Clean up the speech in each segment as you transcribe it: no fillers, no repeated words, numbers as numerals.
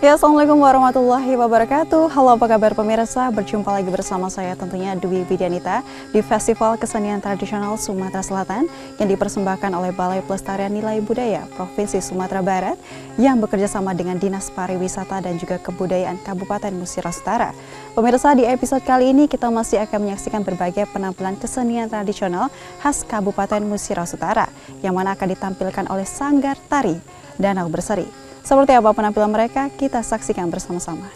Ya, Assalamualaikum warahmatullahi wabarakatuh. Halo, apa kabar pemirsa? Berjumpa lagi bersama saya tentunya Dwi Widianita di Festival Kesenian Tradisional Sumatera Selatan yang dipersembahkan oleh Balai Pelestarian Nilai Budaya Provinsi Sumatera Barat yang bekerja sama dengan Dinas Pariwisata dan juga Kebudayaan Kabupaten Musyirah Utara. Pemirsa, di episode kali ini kita masih akan menyaksikan berbagai penampilan kesenian tradisional khas Kabupaten Musyirah Utara yang mana akan ditampilkan oleh Sanggar Tari Danau Berseri. Seperti apa penampilan mereka, kita saksikan bersama-sama.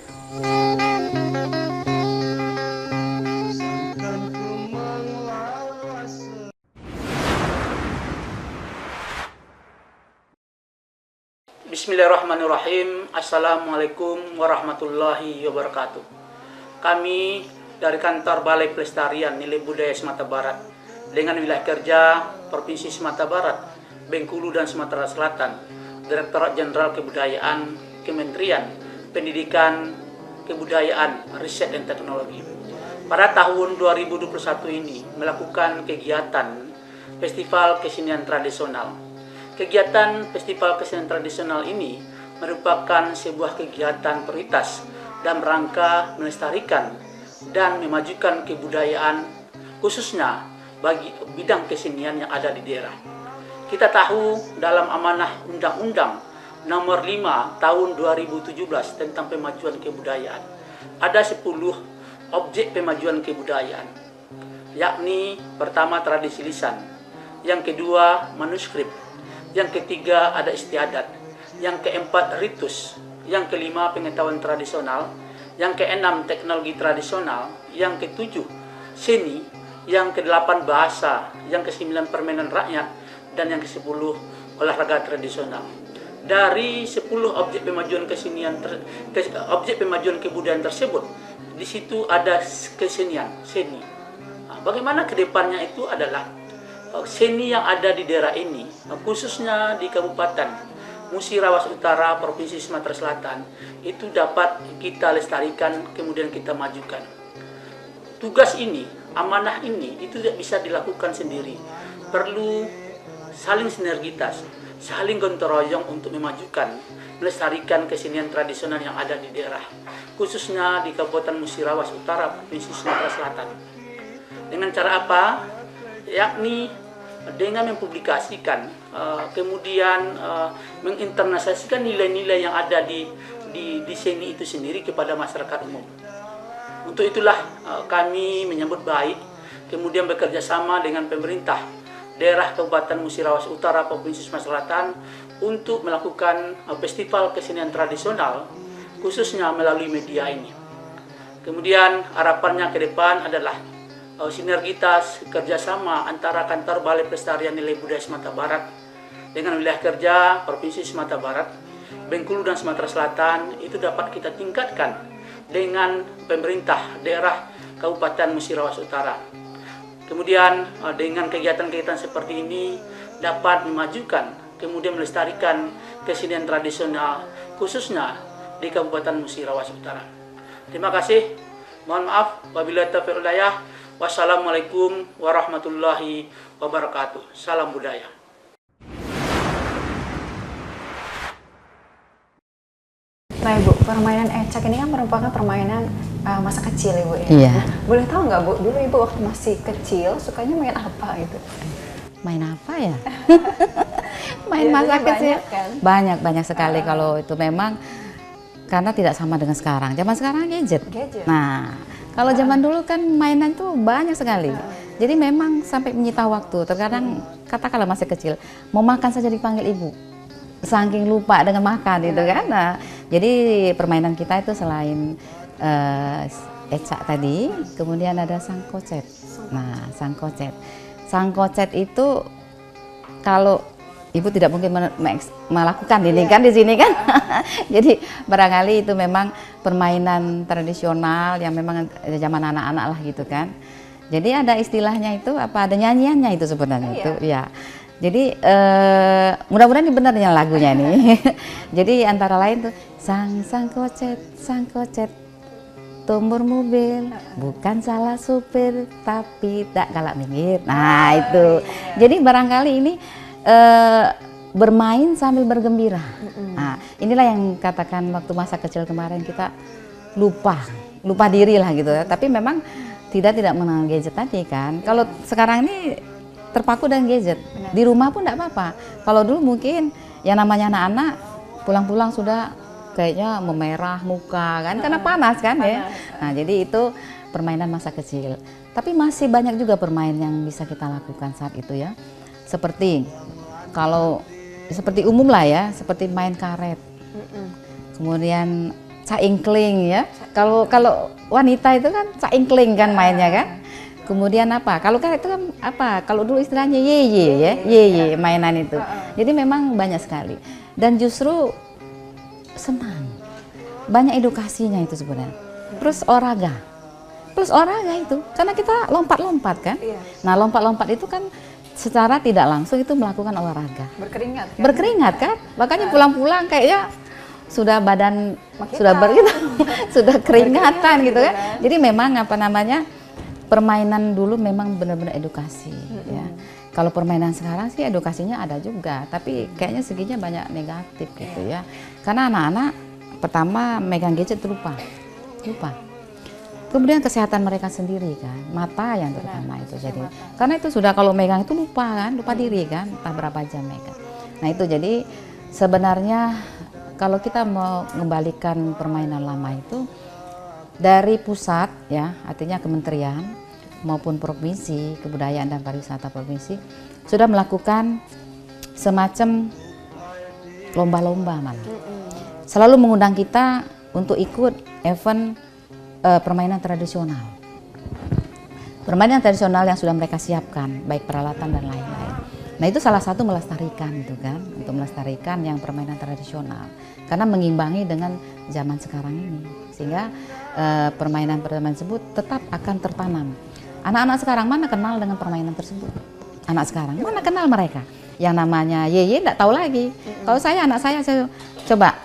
Bismillahirrahmanirrahim. Assalamualaikum warahmatullahi wabarakatuh. Kami dari kantor Balai Pelestarian Nilai Budaya Sumatera Barat dengan wilayah kerja Provinsi Sumatera Barat, Bengkulu dan Sumatera Selatan, Direktorat Jenderal Kebudayaan, Kementerian Pendidikan, Kebudayaan, Riset dan Teknologi. Pada tahun 2021 ini melakukan kegiatan Festival Kesenian Tradisional. Kegiatan Festival Kesenian Tradisional ini merupakan sebuah kegiatan prioritas dalam rangka melestarikan dan memajukan kebudayaan khususnya bagi bidang kesenian yang ada di daerah. Kita tahu dalam amanah Undang-Undang Nomor 5 Tahun 2017 tentang pemajuan kebudayaan ada 10 objek pemajuan kebudayaan, yakni pertama tradisi lisan, yang kedua manuskrip, yang ketiga ada istiadat, yang keempat ritus, yang kelima pengetahuan tradisional, yang keenam teknologi tradisional, yang ketujuh seni, yang kedelapan bahasa, yang kesembilan permainan rakyat, dan yang ke-10 olahraga tradisional. Dari 10 objek pemajuan kesenian, objek pemajuan kebudayaan tersebut, di situ ada kesenian, seni. Nah, bagaimana kedepannya itu adalah seni yang ada di daerah ini, khususnya di Kabupaten Musyirah Utara, Provinsi Sumatera Selatan, itu dapat kita lestarikan, kemudian kita majukan. Tugas ini, amanah ini, itu tidak bisa dilakukan sendiri. Perlu saling sinergitas, saling gotong royong untuk memajukan, melestarikan kesenian tradisional yang ada di daerah, khususnya di Kabupaten Musyirah Utara, Provinsi Sumatera Selatan. Dengan cara apa? Yakni dengan mempublikasikan, kemudian menginternalisasikan nilai-nilai yang ada di seni itu sendiri kepada masyarakat umum. Untuk itulah kami menyambut baik, kemudian bekerja sama dengan pemerintah daerah Kabupaten Musyirah Utara, Provinsi Sumatera Selatan untuk melakukan festival kesenian tradisional khususnya melalui media ini. Kemudian harapannya ke depan adalah sinergitas kerjasama antara kantor Balai Pelestarian Nilai Budaya Sumatera Barat dengan wilayah kerja Provinsi Sumatera Barat, Bengkulu dan Sumatera Selatan itu dapat kita tingkatkan dengan pemerintah daerah Kabupaten Musyirah Utara. Kemudian dengan kegiatan-kegiatan seperti ini dapat memajukan, kemudian melestarikan kesenian tradisional khususnya di Kabupaten Musyirah Utara. Terima kasih. Mohon maaf wabillahi taufiq wal hidayah. Wassalamualaikum warahmatullahi wabarakatuh. Salam budaya. Nah Ibu, permainan ecak ini kan merupakan permainan masa kecil Ibu ya? Iya. Boleh tahu nggak Bu, dulu Ibu waktu masih kecil sukanya main apa gitu? Main apa ya? Main masa kecil. Banyak, kan? Banyak sekali kalau itu memang karena tidak sama dengan sekarang. Zaman sekarang gadget. Nah, kalau zaman dulu kan mainan tuh banyak sekali. Jadi memang sampai menyita waktu. Terkadang katakanlah masih kecil, mau makan saja dipanggil ibu. Saking lupa dengan makan gitu kan. Nah, jadi permainan kita itu selain ecak tadi, kemudian ada sangkocet. Nah, sangkocet itu kalau ibu tidak mungkin melakukan ini kan di sini kan. Jadi barangkali itu memang permainan tradisional yang memang zaman anak-anak lah gitu kan. Jadi ada istilahnya itu apa, ada nyanyiannya itu sebenarnya itu ya. Jadi mudah-mudahan ini benar yang lagunya nih. Jadi antara lain tuh sang kocet tumur mobil, bukan salah supir tapi tak galak minggir. Nah itu. Jadi barangkali ini bermain sambil bergembira. Nah Nah, inilah yang katakan waktu masa kecil kemarin kita lupa diri lah gitu ya. Tapi memang tidak mengenal gadget tadi kan. Kalau sekarang ini terpaku dengan gadget. Di rumah pun tidak apa-apa. Kalau dulu mungkin yang namanya anak-anak pulang-pulang sudah kayaknya memerah muka kan, karena panas kan ya. Nah, jadi itu permainan masa kecil. Tapi masih banyak juga permainan yang bisa kita lakukan saat itu ya. Seperti umum lah ya, seperti main karet. Kemudian caingkling ya. Kalau wanita itu kan caingkling kan mainnya kan. Kemudian apa? Kalau karet itu kan apa? Kalau dulu istilahnya yeye ya, yeye mainan itu. Jadi memang banyak sekali. Dan justru senang. Banyak edukasinya itu sebenarnya. Terus olahraga. Plus olahraga itu, karena kita lompat-lompat kan. Nah, lompat-lompat itu kan secara tidak langsung itu melakukan olahraga. Berkeringat kan? Makanya pulang-pulang kayaknya sudah badan sudah keringatan gitu kan. Jadi memang permainan dulu memang benar-benar edukasi ya. Kalau permainan sekarang sih edukasinya ada juga, tapi kayaknya seginya banyak negatif gitu ya. Karena anak-anak pertama megang gadget lupa. Kemudian kesehatan mereka sendiri kan, mata yang terutama itu jadi. Karena itu sudah kalau megang itu lupa diri kan, entah berapa jam megang. Nah itu jadi sebenarnya kalau kita mau mengembalikan permainan lama itu dari pusat ya, artinya kementerian maupun provinsi, kebudayaan dan pariwisata provinsi sudah melakukan semacam lomba-lomba malah. Selalu mengundang kita untuk ikut event permainan tradisional. Permainan tradisional yang sudah mereka siapkan, baik peralatan dan lain-lain. Nah itu salah satu melestarikan itu kan, untuk melestarikan yang permainan tradisional. Karena mengimbangi dengan zaman sekarang ini. Sehingga permainan-permainan tersebut tetap akan tertanam. Anak-anak sekarang mana kenal dengan permainan tersebut? Anak sekarang mana kenal mereka? Yang namanya yeye tidak tahu lagi. Kalau anak saya coba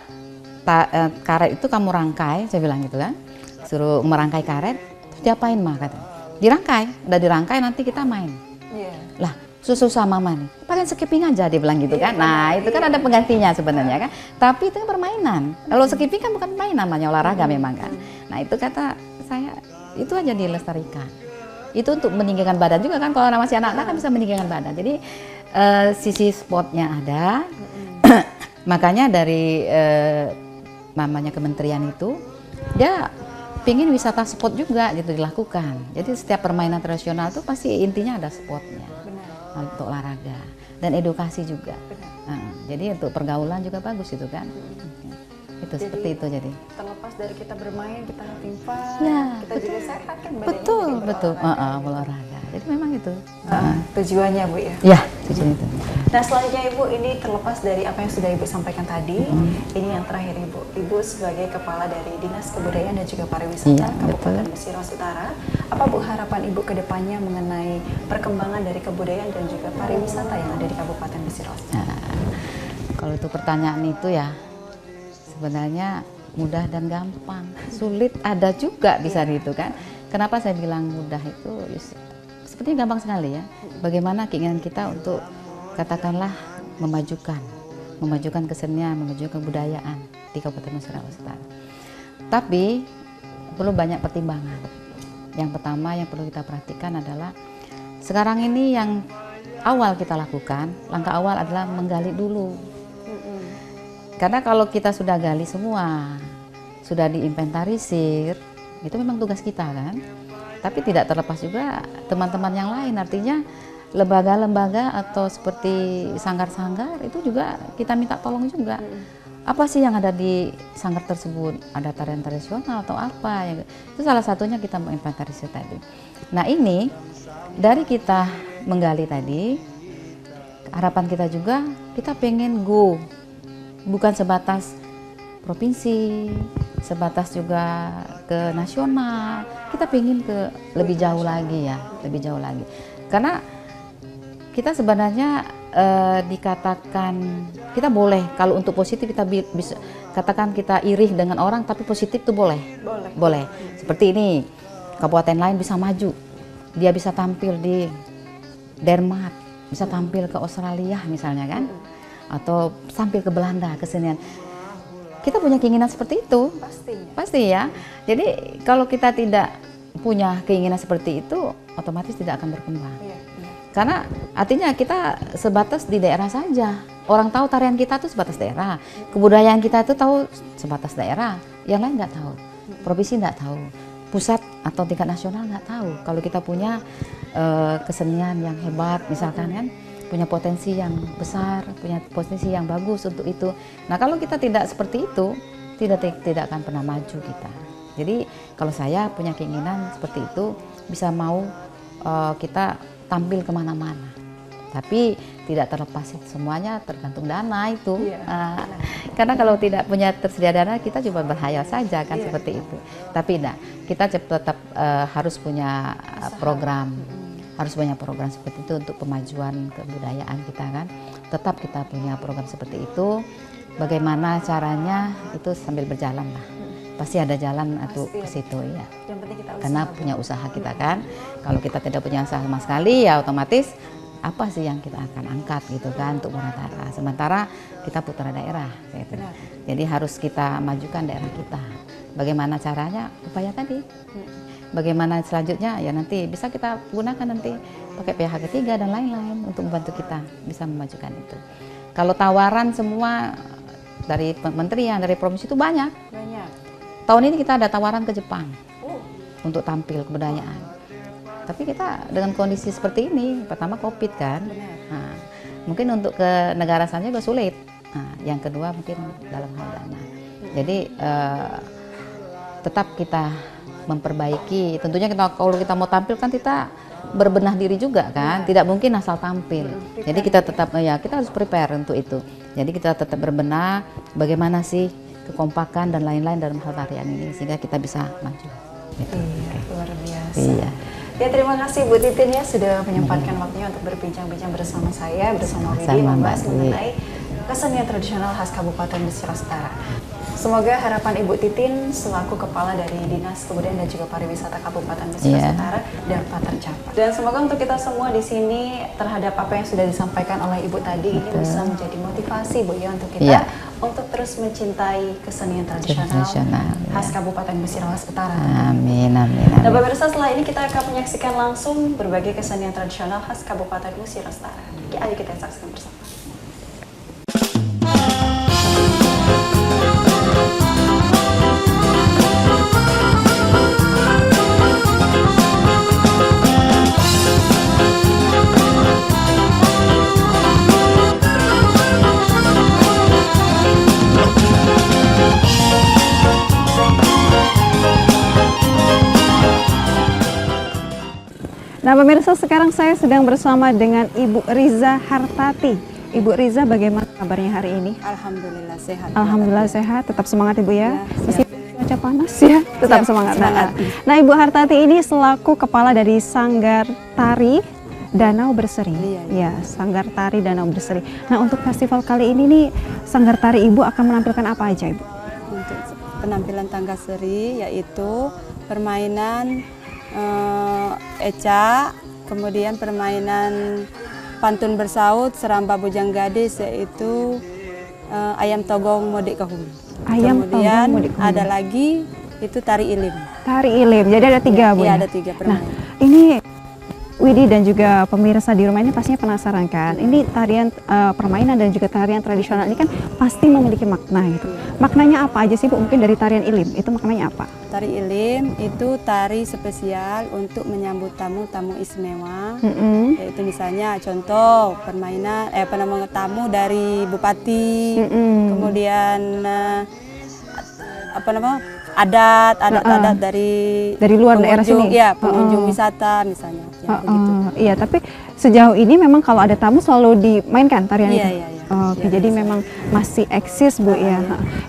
karet itu kamu rangkai, saya bilang gitu kan. Suruh merangkai karet, terus diapain mah katanya? Dirangkai, udah dirangkai nanti kita main. Lah, susah mama nih, pakai skipping aja dia bilang gitu kan. Nah itu kan ada penggantinya sebenarnya kan. Tapi itu kan permainan. Kalau skipping kan bukan main namanya, olahraga memang kan. Nah itu kata saya, itu aja dilestarikan. Itu untuk meninggikan badan juga kan, kalau masih anak-anak kan bisa meninggikan badan. Jadi sisi sportnya ada. Makanya dari namanya kementerian itu, dia pingin wisata sport juga gitu dilakukan. Jadi setiap permainan tradisional itu pasti intinya ada sportnya. Untuk olahraga dan edukasi juga. Jadi untuk pergaulan juga bagus itu kan. Itu jadi, seperti itu jadi. Terlepas dari kita bermain, kita having fun, kita betul. juga sehat kan badannya. Betul. Olahraga. Jadi memang itu. Tujuannya Bu ya. Ya, tujuan itu. Nah selanjutnya Ibu, ini terlepas dari apa yang sudah Ibu sampaikan tadi, ini yang terakhir Ibu sebagai Kepala dari Dinas Kebudayaan dan juga Pariwisata Kabupaten Besiros Utara, apa Bu harapan Ibu ke depannya mengenai perkembangan dari kebudayaan dan juga pariwisata yang ada di Kabupaten Besiros? Nah, kalau itu pertanyaan itu ya sebenarnya mudah dan gampang, sulit ada juga bisa gitu kan. Kenapa saya bilang mudah itu? Sepertinya gampang sekali ya. Bagaimana keinginan kita untuk katakanlah memajukan kesenian, memajukan kebudayaan di Kabupaten Besiros Utara. Tapi perlu banyak pertimbangan. Yang pertama yang perlu kita perhatikan adalah sekarang ini yang awal kita lakukan, langkah awal adalah menggali dulu. Karena kalau kita sudah gali semua, sudah diinventarisir, itu memang tugas kita kan. Tapi tidak terlepas juga teman-teman yang lain, artinya lembaga-lembaga atau seperti sanggar-sanggar itu juga kita minta tolong juga. Apa sih yang ada di sanggar tersebut? Ada tarian tradisional atau apa? Itu salah satunya kita menginventarisir tadi. Nah ini dari kita menggali tadi, harapan kita juga kita pengen go, bukan sebatas provinsi, sebatas juga ke nasional. Kita pengen ke lebih jauh lagi ya, lebih jauh lagi. Karena kita sebenarnya dikatakan kita boleh kalau untuk positif kita bisa katakan kita iri dengan orang, tapi positif tuh boleh. Seperti ini, kabupaten lain bisa maju, dia bisa tampil di Denmark, bisa tampil ke Australia misalnya kan, atau tampil ke Belanda kesenian. kita punya keinginan seperti itu. Pasti ya. Jadi kalau kita tidak punya keinginan seperti itu, otomatis tidak akan berkembang. Karena artinya kita sebatas di daerah saja. Orang tahu tarian kita tuh sebatas daerah, kebudayaan kita itu tahu sebatas daerah, yang lain nggak tahu, provinsi nggak tahu, pusat atau tingkat nasional nggak tahu. Kalau kita punya kesenian yang hebat, misalkan kan, punya potensi yang besar, punya potensi yang bagus untuk itu. Nah kalau kita tidak seperti itu, tidak akan pernah maju kita. Jadi kalau saya punya keinginan seperti itu, bisa mau kita tampil kemana-mana. Tapi tidak terlepas semuanya tergantung dana itu. Karena kalau tidak punya tersedia dana, kita cuma berhayal saja kan seperti itu. Tapi enggak, kita tetap harus punya program. Harus punya program seperti itu untuk pemajuan kebudayaan kita kan. Tetap kita punya program seperti itu. Bagaimana caranya itu sambil berjalan lah. Pasti ada jalan atau ke situ ya. Yang penting kita usaha. Karena punya usaha kita kan. Kalau kita tidak punya usaha sama sekali ya otomatis apa sih yang kita akan angkat gitu kan untuk Muratara. Sementara kita putra daerah gitu. Jadi harus kita majukan daerah kita. Bagaimana caranya? Upaya tadi. Bagaimana selanjutnya ya nanti bisa kita gunakan nanti pakai pihak ketiga dan lain-lain untuk membantu kita bisa memajukan itu. Kalau tawaran semua dari kementerian, dari provinsi itu banyak. Tahun ini kita ada tawaran ke Jepang untuk tampil kebudayaan. Tapi kita dengan kondisi seperti ini, pertama COVID kan, nah, mungkin untuk ke negara sana juga sulit. Nah, yang kedua mungkin dalam hal dana. Jadi tetap kita memperbaiki. Tentunya kalau kita mau tampil kan kita berbenah diri juga kan, tidak mungkin asal tampil. Jadi kita tetap kita harus prepare untuk itu. Jadi kita tetap berbenah bagaimana sih kekompakan dan lain-lain dalam hal tarian ini sehingga kita bisa maju. Gitu. Luar biasa. Iya. Ya terima kasih Bu Titin ya sudah menyempatkan waktunya untuk berbincang-bincang bersama saya bersama Widi membahas mengenai kesenian tradisional khas Kabupaten Besir Astara. Semoga harapan Ibu Titin selaku Kepala dari Dinas Kebudayaan dan juga Pariwisata Kabupaten Besir Astara dapat tercapai. Dan semoga untuk kita semua di sini terhadap apa yang sudah disampaikan oleh Ibu tadi ini bisa menjadi motivasi Bu ya untuk kita untuk terus mencintai kesenian tradisional khas Kabupaten Besir Astara. Amin, amin, amin. Nah pemirsa, setelah ini kita akan menyaksikan langsung berbagai kesenian tradisional khas Kabupaten Besir Astara. Ayo kita saksikan bersama. Nah pemirsa, sekarang saya sedang bersama dengan Ibu Riza Hartati. Ibu Riza, bagaimana kabarnya hari ini? Alhamdulillah sehat. Alhamdulillah sehat, tetap semangat Ibu ya. Meskipun cuaca panas ya, tetap semangat. Nah Ibu Hartati ini selaku kepala dari Sanggar Tari Danau Berseri. Ya, Sanggar Tari Danau Berseri. Nah untuk festival kali ini nih, Sanggar Tari Ibu akan menampilkan apa aja Ibu? Untuk penampilan tangga seri yaitu permainan ecak, kemudian permainan pantun bersaut, seramba bujang gadis yaitu ayam togong modik kahum. Kemudian ada lagi itu tari ilim. Tari ilim, jadi ada tiga Bu. Iya, ada tiga permainan. Nah, ini Widi dan juga pemirsa di rumah ini pastinya penasaran kan. Ini tarian permainan dan juga tarian tradisional ini kan pasti memiliki makna gitu. Maknanya apa aja sih Bu? Mungkin dari tarian ilim itu maknanya apa? Tari ilim itu tari spesial untuk menyambut tamu-tamu istimewa. Yaitu misalnya contoh permainan tamu dari bupati, kemudian adat dari luar daerah sini ya, pengunjung wisata misalnya begitu. Iya, tapi sejauh ini memang kalau ada tamu selalu dimainkan tarian itu. Iya. Oke, jadi memang masih eksis Bu ya.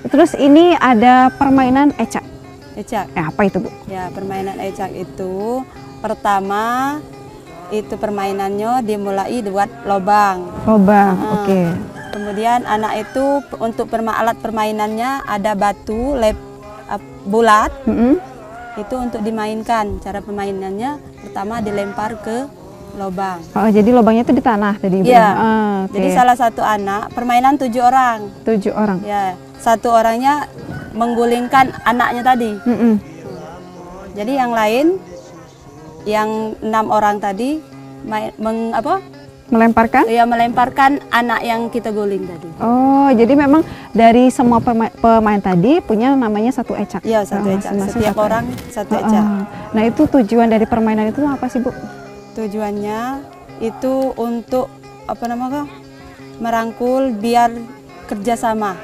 Terus ini ada permainan ecak. Apa itu Bu? Ya, permainan ecak itu pertama itu permainannya dimulai buat lobang. Oke. Kemudian anak itu untuk alat permainannya ada batu bulat. Itu untuk dimainkan. Cara permainannya pertama dilempar ke lobang. Oh, jadi lobangnya itu di tanah tadi Ibu. Iya. Jadi salah satu anak permainan 7 orang. 7 orang. Ya, satu orangnya menggulingkan anaknya tadi. Jadi yang lain, yang 6 orang tadi Melemparkan? ya melemparkan anak yang kita guling tadi. Oh, jadi memang dari semua pemain tadi punya namanya satu ecak. Iya, satu ecak. Masing-masing Setiap satu orang satu ecak. Nah, itu tujuan dari permainan itu apa sih, Bu? Tujuannya itu untuk merangkul biar kerjasama.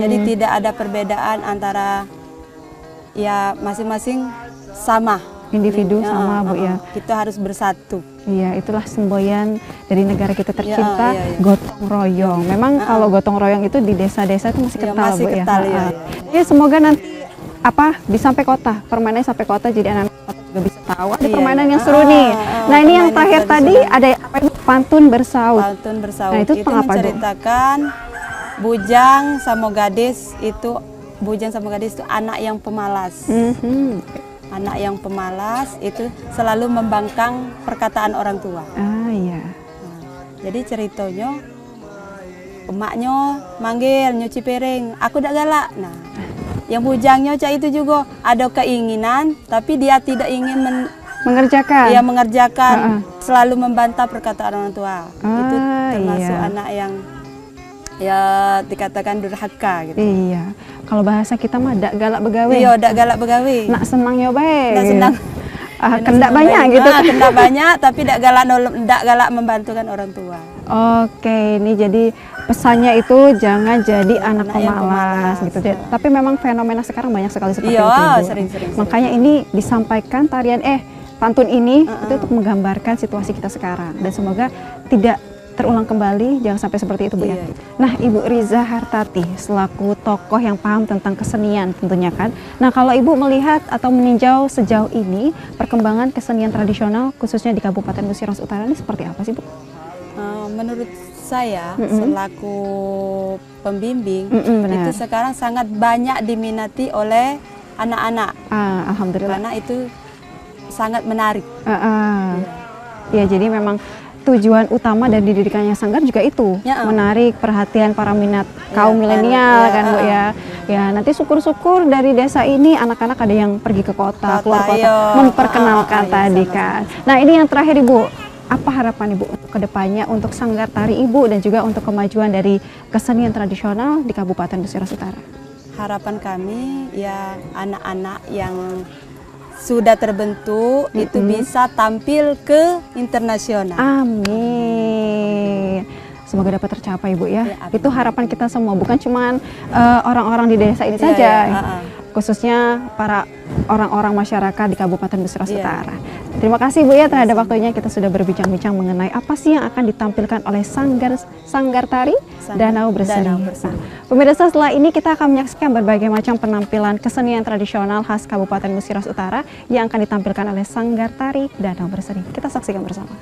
Jadi tidak ada perbedaan antara ya masing-masing sama. Individu sama, Bu ya. Kita harus bersatu. Iya, itulah semboyan dari negara kita tercinta, iya. gotong royong. Memang kalau gotong royong itu di desa-desa itu masih kental, masih Bu kental, ya. iya. Ya, semoga nanti bisa sampai kota, permainannya sampai kota, jadi anak kota juga bisa tahu ada permainan yang seru nih. Nah, ini yang terakhir tadi ada apa itu? Pantun bersaut. Pantun bersaut. Nah, itu tentang apa, Bu? menceritakan bujang sama gadis itu anak yang pemalas. Anak yang pemalas itu selalu membangkang perkataan orang tua. Iya. Nah, jadi ceritanya emaknya manggil nyuci piring, aku udah galak. Nah, yang bujangnya itu juga ada keinginan tapi dia tidak ingin mengerjakan, selalu membantah perkataan orang tua. Itu termasuk anak yang ya dikatakan durhaka gitu. Iya. Kalau bahasa kita mah dak galak begawe. Iya, dak galak begawe. Nak senang nyobain. Nak senang. Kendak banyak gitu. Kendak banyak tapi dak galak membantukan orang tua. Oke, ini jadi pesannya itu jangan jadi anak yang pemalas gitu. Tapi memang fenomena sekarang banyak sekali seperti itu. Iya, Bu. sering. Makanya ini disampaikan tarian pantun ini itu untuk menggambarkan situasi kita sekarang dan semoga tidak terulang kembali, jangan sampai seperti itu, Bu ya. Iya. Nah, Ibu Riza Hartati selaku tokoh yang paham tentang kesenian tentunya kan. Nah, kalau Ibu melihat atau meninjau sejauh ini perkembangan kesenian tradisional khususnya di Kabupaten Musirawas Utara ini seperti apa sih, Bu? Menurut saya selaku pembimbing itu benar. sekarang sangat banyak diminati oleh anak-anak. Alhamdulillah. Karena itu sangat menarik. Ya, jadi memang tujuan utama dari didirikannya Sanggar juga itu, menarik perhatian para minat kaum milenial kan, Bu ya. Ya, nanti syukur-syukur dari desa ini anak-anak ada yang pergi ke kota, keluar kota, memperkenalkan tadi kan. Nah, ini yang terakhir, Ibu. Apa harapan Ibu untuk kedepannya untuk Sanggar Tari Ibu dan juga untuk kemajuan dari kesenian tradisional di Kabupaten Musirawas Utara? Harapan kami ya anak-anak yang sudah terbentuk itu bisa tampil ke internasional. Amin. Semoga dapat tercapai, Bu ya. Itu harapan kita semua, bukan cuma orang-orang di desa ini saja. Khususnya para orang-orang masyarakat di Kabupaten Musirawas Utara. Terima kasih, Bu ya, terhadap waktunya. Kita sudah berbincang-bincang mengenai apa sih yang akan ditampilkan oleh Sanggar Tari Danau Berseri. Pemirsa, setelah ini kita akan menyaksikan berbagai macam penampilan kesenian tradisional khas Kabupaten Musirawas Utara yang akan ditampilkan oleh Sanggar Tari Danau Berseri. Kita saksikan bersama.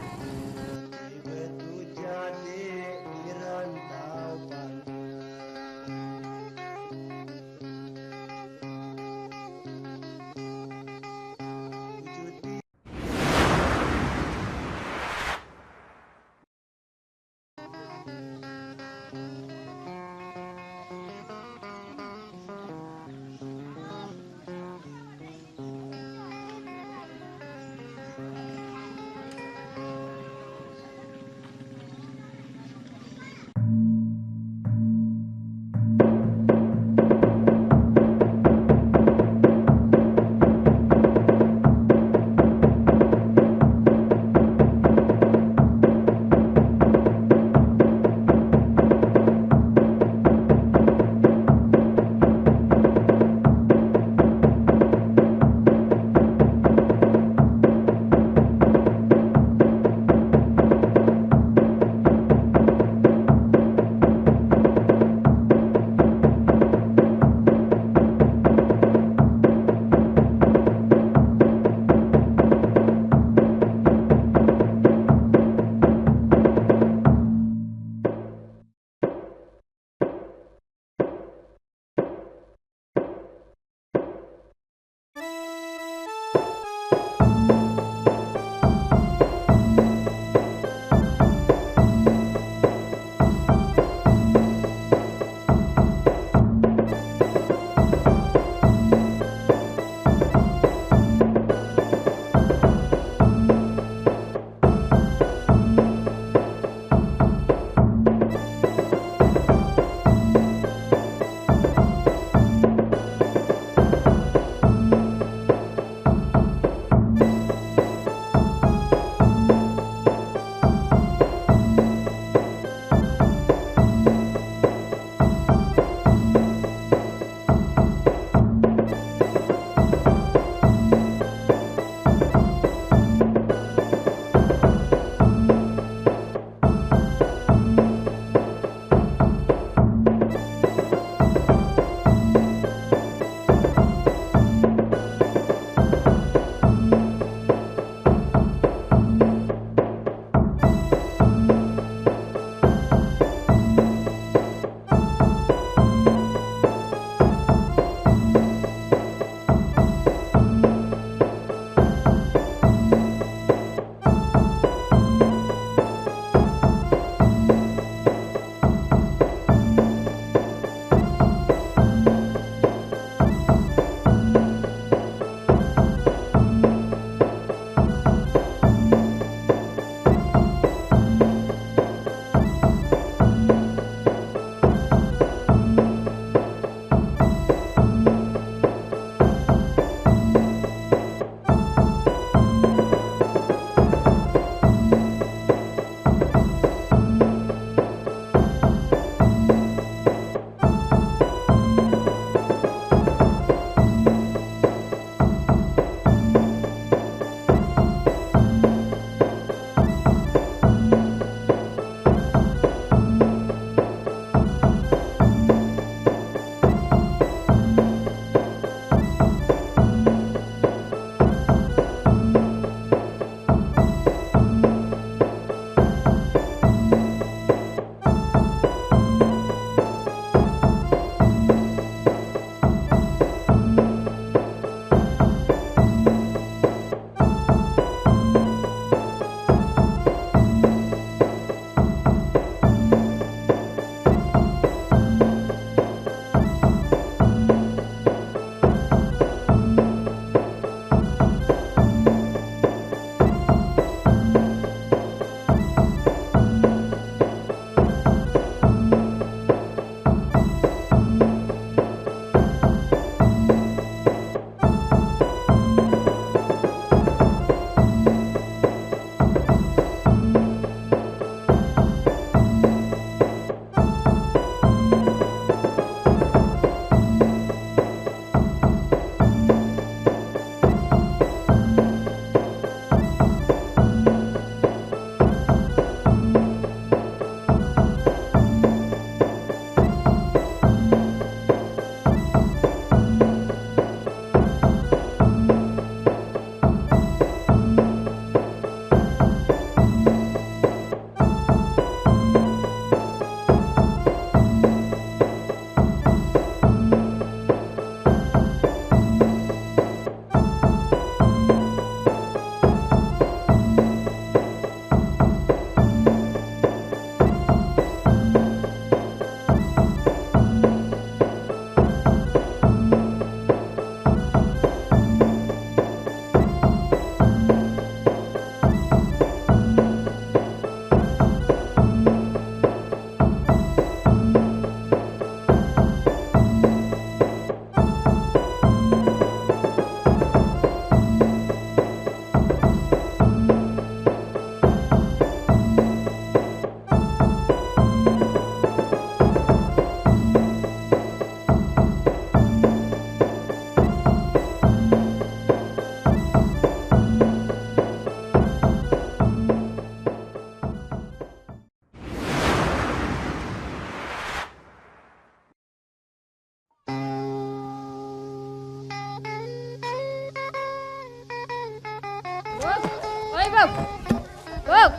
Kuk.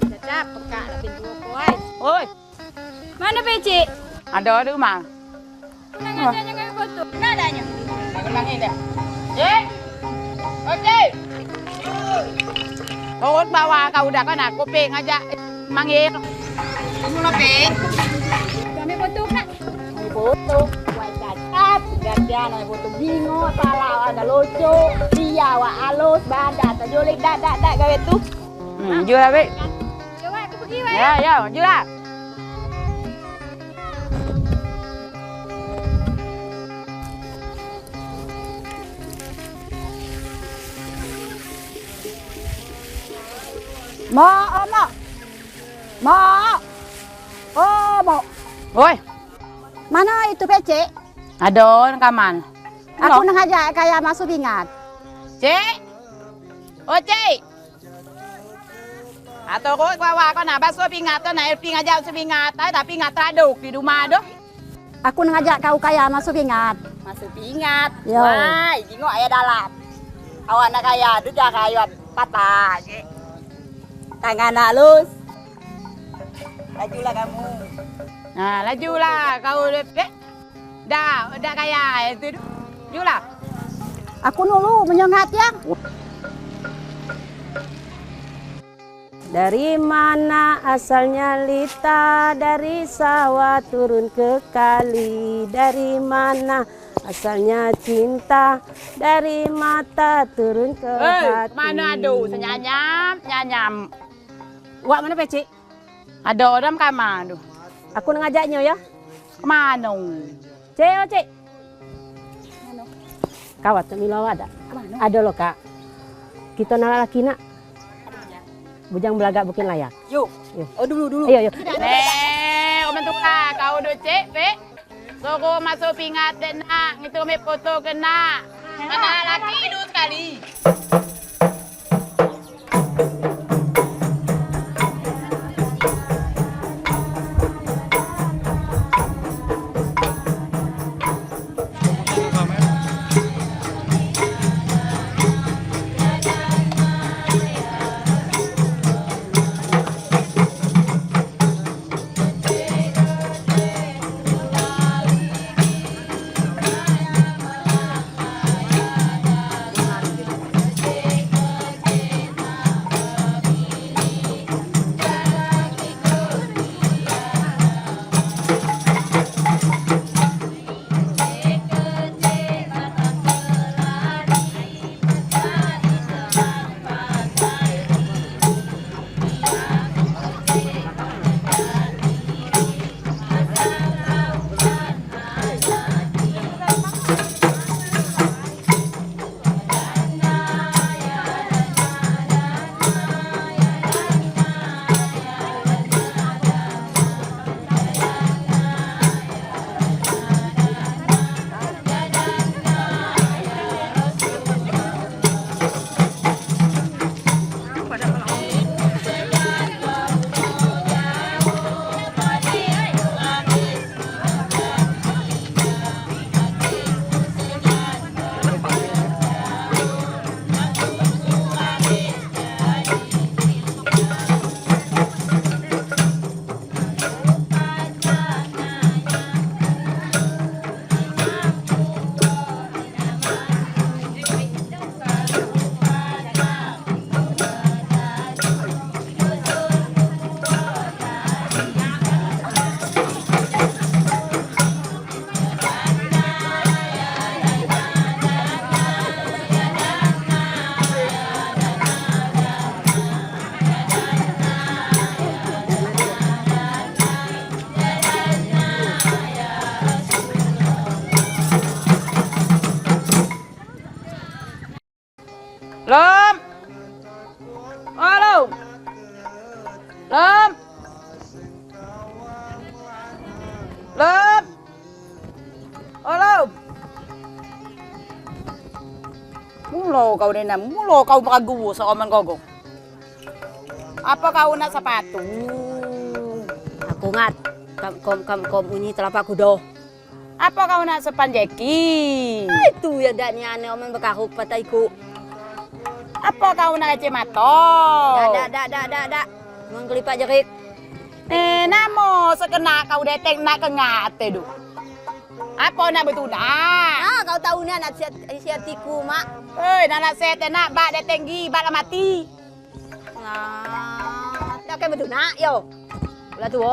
Cacap, peka lah pintu koi. Oi, Mana peci? ada di rumah. Kenangan aja jangan foto. Mana adanya? Kenang ini. Cik. Oke. Turun bawah kau udah kan aku ping aja manggil. Kamu lebih. Kami foto nak. Foto. Wah cacap. Gantian ay foto bingo salah ada lucu. Dia wa alus banda tajulik dak gawe tu. Jual abi. Coba aku pergi weh. Ya, jual. Mo, oh mo, Oi, mana itu pece? ada rekaman. Aku ngajak kayak masuk ingat. Cik. Oh, Cik. Atau kau bawa kau nak basuh pingat tu nak ping aja sepingat, tapi pingat teraduk di rumah doh. Aku ngajak kau kayak masuk ingat. Masuk ingat. Yo. Wah, jingok ayah dalam. Awak nak kaya tu dah kaya patah. Tangan halus. Lajulah kamu. Nah, lajulah kau dah kaya itu. Julah. Aku dulu menyengat ya. Dari mana asalnya Lita? Dari sawah turun ke kali. Dari mana asalnya cinta? Dari mata turun ke hati. Mana ada nyanyam. Wak mana peci? Ada orang kamar tu. Aku ngajaknya ya. Kemana? Cek. Kawat milawa ada. Ada loh kak. Kita nala laki nak. Bujang belagak bukin layak. Yuk. Oh dulu. Ayo. Komen tukar kau do cek pe. Suruh masuk pingat dek nak. Itu ambil foto kena. Mana laki hidup sekali. Lom. Halo. Lom. Lom. Halo. Mulo kau dena, mulo kau meragu seoman gogo. Apa kau nak sepatu? Aku ngat. Kom unyi telapak kudo. Apa kau nak sepanjeki? Itu yang dak ni ane omen bekahuk pataiku. Apa kau nak kacamata? Dak. Menggelipat jerik. Namo sekena kau deteng nak kengat tu. Apa nak betul dah? Ah, kau tahu ni anak siatiku, Mak. Nak set nak bak deteng gi bak mati. Nah, tak kan betul nak yo. Ulah tu.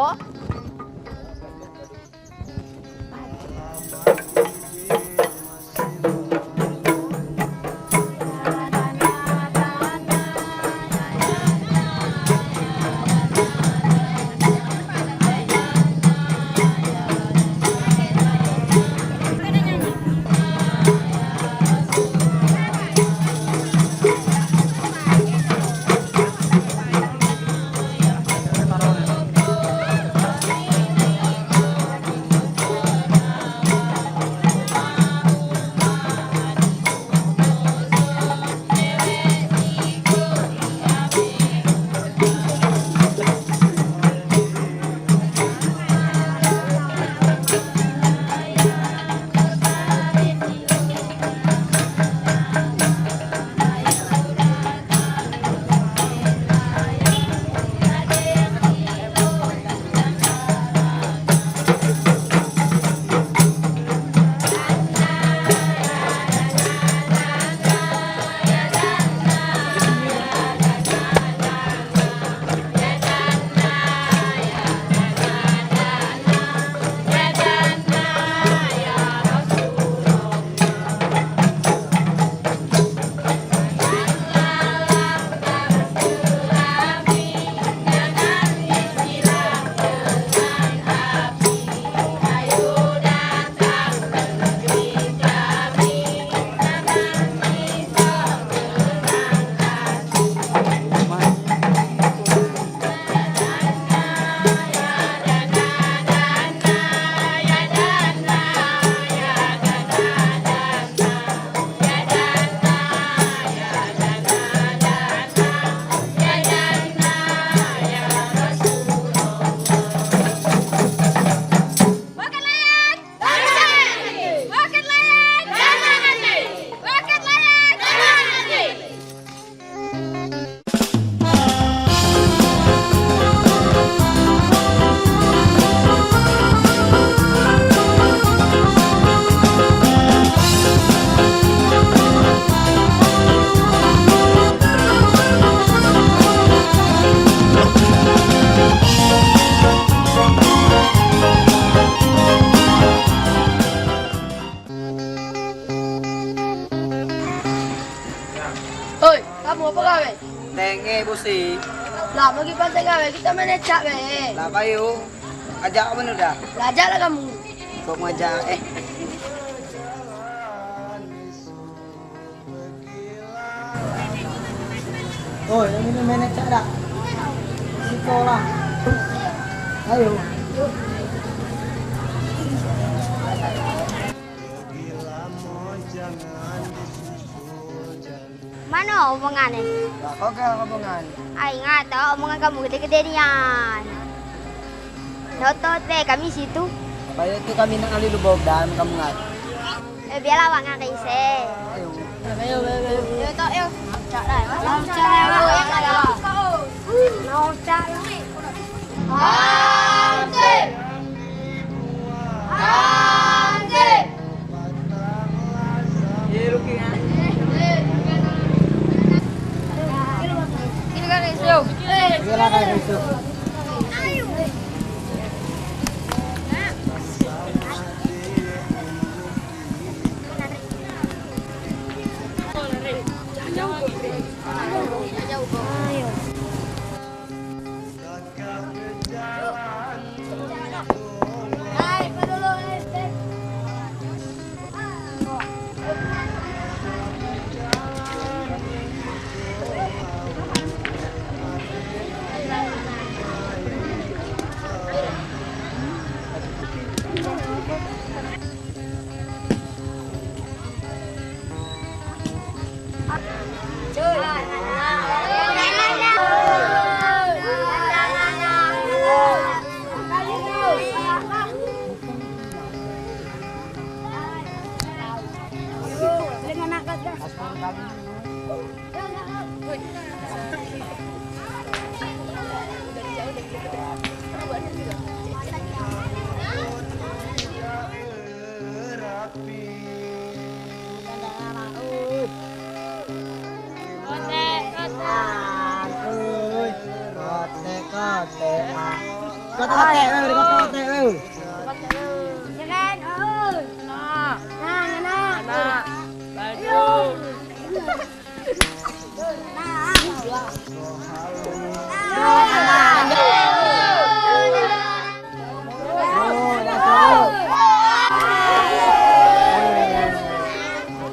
Oi, kamu apa gawe? Tenge busi. Lah pergi pantai gawe, kita main ecak be. Lah payu. Ajak apa dah? Belajar lah kamu. Kok ngajak Oh, yang ini main ecak dah. Sekolah. Ayo. Mana omongannya? Kau kan omongan. Ay, nga tahu omongan kamu gede-gede niyan. Notot be kami situ. Payu itu kami nak kali lubog dan kamu ngat. Biar lawak nga kaise. Ayo. Yo tok yo. Cak dah. Cak dah. Mau cak. Ante. Ante. Ye ruki kan. Gila kan itu.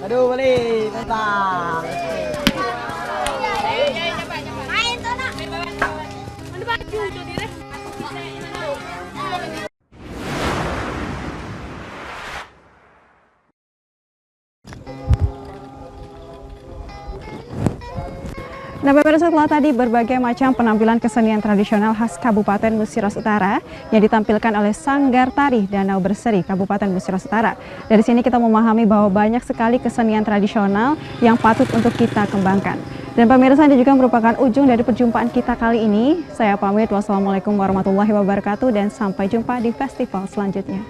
Aduh, balik. Bentar. Main sana. Mana baju jadi deh. Nah, pemirsa, setelah tadi berbagai macam penampilan kesenian tradisional khas Kabupaten Musiras Utara yang ditampilkan oleh Sanggar Tari Danau Berseri Kabupaten Musiras Utara. Dari sini kita memahami bahwa banyak sekali kesenian tradisional yang patut untuk kita kembangkan. Dan pemirsa, ini juga merupakan ujung dari perjumpaan kita kali ini. Saya pamit, wassalamualaikum warahmatullahi wabarakatuh, dan sampai jumpa di festival selanjutnya.